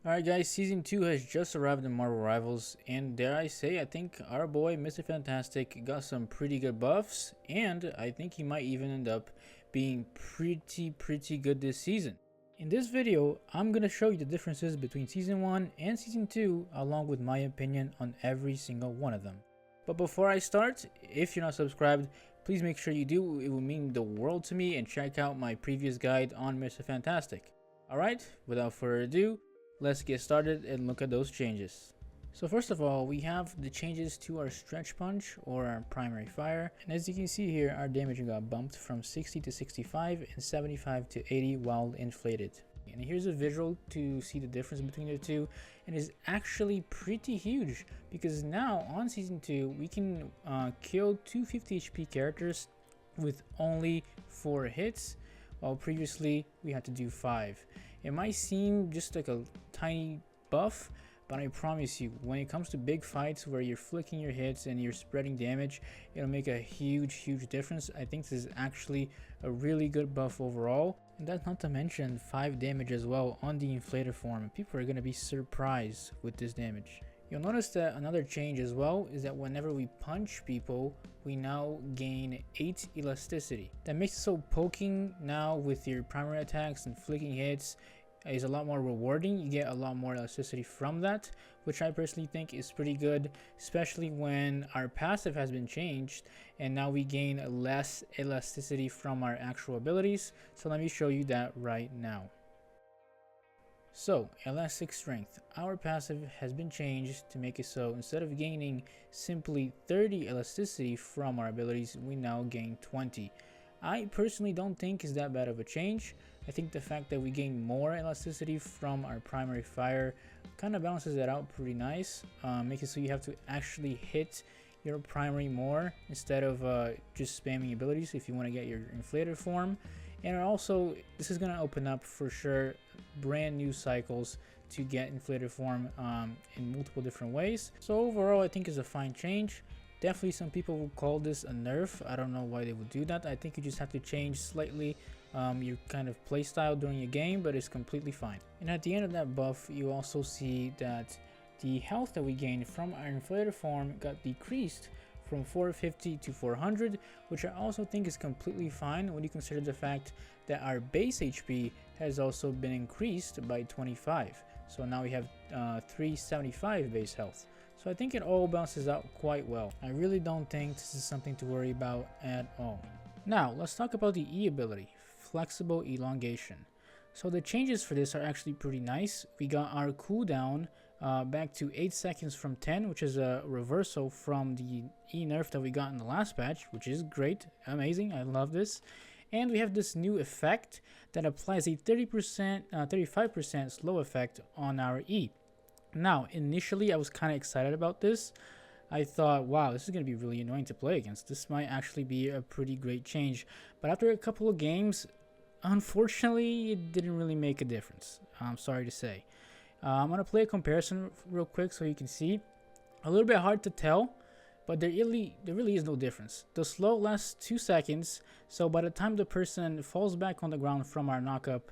Alright guys, Season 2 has just arrived in Marvel Rivals, and dare I say, I think our boy Mr. Fantastic got some pretty good buffs, and I think he might even end up being pretty good this season. In this video, I'm going to show you the differences between Season 1 and Season 2, along with my opinion on every single one of them. But before I start, if you're not subscribed, please make sure you do. It would mean the world to me, and check out my previous guide on Mr. Fantastic. Alright, without further ado, let's get started and look at those changes. So first of all, we have the changes to our stretch punch or our primary fire, and as you can see here, our damage got bumped from 60 to 65 and 75 to 80 while inflated. And here's a visual to see the difference between the two, and it's actually pretty huge because now on Season 2 we can kill 250 HP characters with only 4 hits, while previously we had to do 5. It might seem just like a tiny buff, but I promise you, when it comes to big fights where you're flicking your hits and you're spreading damage, it'll make a huge difference. I think this is actually a really good buff overall, and that's not to mention 5 damage as well on the inflator form. People are going to be surprised with this damage. You'll notice that another change as well is that whenever we punch people, we now gain 8 elasticity. That makes it so poking now with your primary attacks and flicking hits is a lot more rewarding. You get a lot more elasticity from that, which I personally think is pretty good, especially when our passive has been changed and now we gain less elasticity from our actual abilities. So let me show you that right now. So, elastic strength. Our passive has been changed to make it so instead of gaining simply 30 elasticity from our abilities, we now gain 20. I personally don't think is that bad of a change. I think the fact that we gain more elasticity from our primary fire kind of balances that out pretty nice. Make it so you have to actually hit your primary more instead of just spamming abilities if you want to get your inflator form. And also, this is going to open up for sure brand new cycles to get inflator form in multiple different ways. So overall, I think it's a fine change. Definitely some people will call this a nerf. I don't know why they would do that. I think you just have to change slightly your kind of playstyle during your game, but it's completely fine. And at the end of that buff, you also see that the health that we gained from our inflator form got decreased from 450 to 400, which I also think is completely fine when you consider the fact that our base HP has also been increased by 25. So now we have 375 base health. So I think it all balances out quite well. I really don't think this is something to worry about at all. Now let's talk about the E ability, flexible elongation. So the changes for this are actually pretty nice. We got our cooldown back to 8 seconds from 10, which is a reversal from the E nerf that we got in the last patch, which is great, amazing, I love this. And we have this new effect that applies a 35% slow effect on our E. Now, initially I was kind of excited about this. I thought, wow, this is going to be really annoying to play against. This might actually be a pretty great change. But after a couple of games, unfortunately, it didn't really make a difference. I'm sorry to say. I'm going to play a comparison real quick so you can see. A little bit hard to tell, but there really is no difference. The slow lasts 2 seconds, so by the time the person falls back on the ground from our knockup,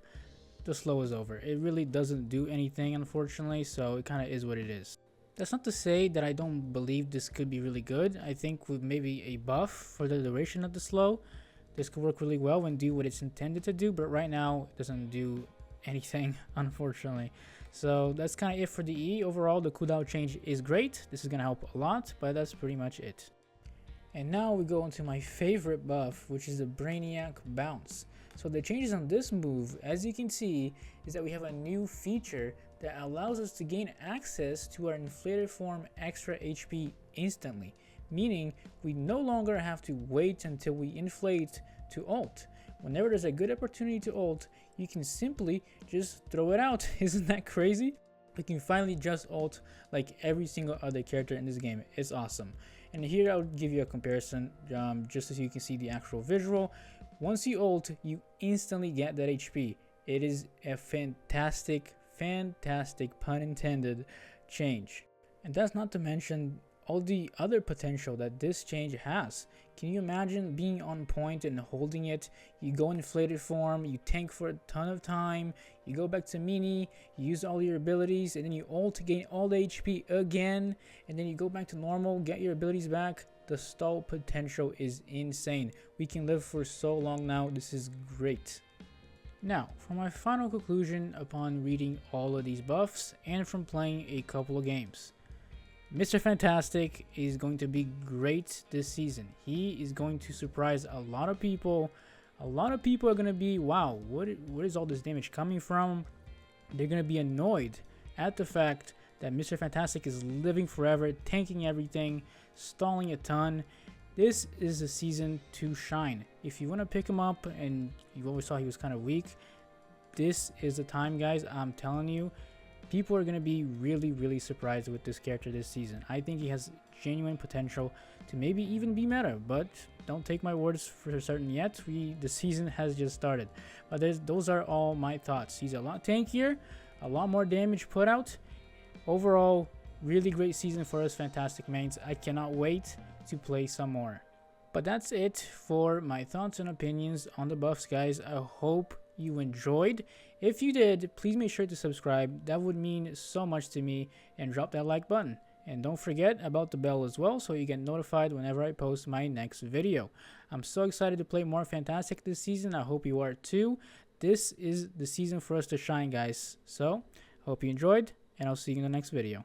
the slow is over. It really doesn't do anything, unfortunately, so it kind of is what it is. That's not to say that I don't believe this could be really good. I think with maybe a buff for the duration of the slow, this could work really well and do what it's intended to do, but right now it doesn't do anything, unfortunately. So that's kind of it for the E. Overall, the cooldown change is great. This is going to help a lot, but that's pretty much it. And now we go into my favorite buff, which is the Brainiac bounce. So the changes on this move, as you can see, is that we have a new feature that allows us to gain access to our inflator form extra HP instantly, meaning we no longer have to wait until we inflate to ult. Whenever there's a good opportunity to ult, you can simply just throw it out. Isn't that crazy? We can finally just ult like every single other character in this game. It's awesome. And here I'll give you a comparison just so you can see the actual visual. Once you ult, you instantly get that HP. It is a fantastic pun intended change. And that's not to mention all the other potential that this change has. Can you imagine being on point and holding it? You go inflated form, you tank for a ton of time, you go back to mini, you use all your abilities, and then you ult to gain all the HP again, and then you go back to normal, get your abilities back. The stall potential is insane. We can live for so long now. This is great. Now, for my final conclusion upon reading all of these buffs and from playing a couple of games. Mr. Fantastic is going to be great this season. He is going to surprise a lot of people. A lot of people are going to be, wow, where is all this damage coming from? They're going to be annoyed at the fact that Mr. Fantastic is living forever, tanking everything, stalling a ton. This is a season to shine. If you want to pick him up and you always saw he was kind of weak, this is the time, guys. I'm telling you. People are going to be really surprised with this character this season. I think he has genuine potential to maybe even be meta, but don't take my words for certain yet. The season has just started. But those are all my thoughts. He's a lot tankier, a lot more damage put out. Overall, really great season for us Fantastic mains. I cannot wait to play some more. But that's it for my thoughts and opinions on the buffs, guys. I hope you enjoyed. If you did, please make sure to subscribe. That would mean so much to me, and drop that like button. And don't forget about the bell as well, so you get notified whenever I post my next video. I'm so excited to play more Fantastic this season. I hope you are too. This is the season for us to shine, guys. So hope you enjoyed, and I'll see you in the next video.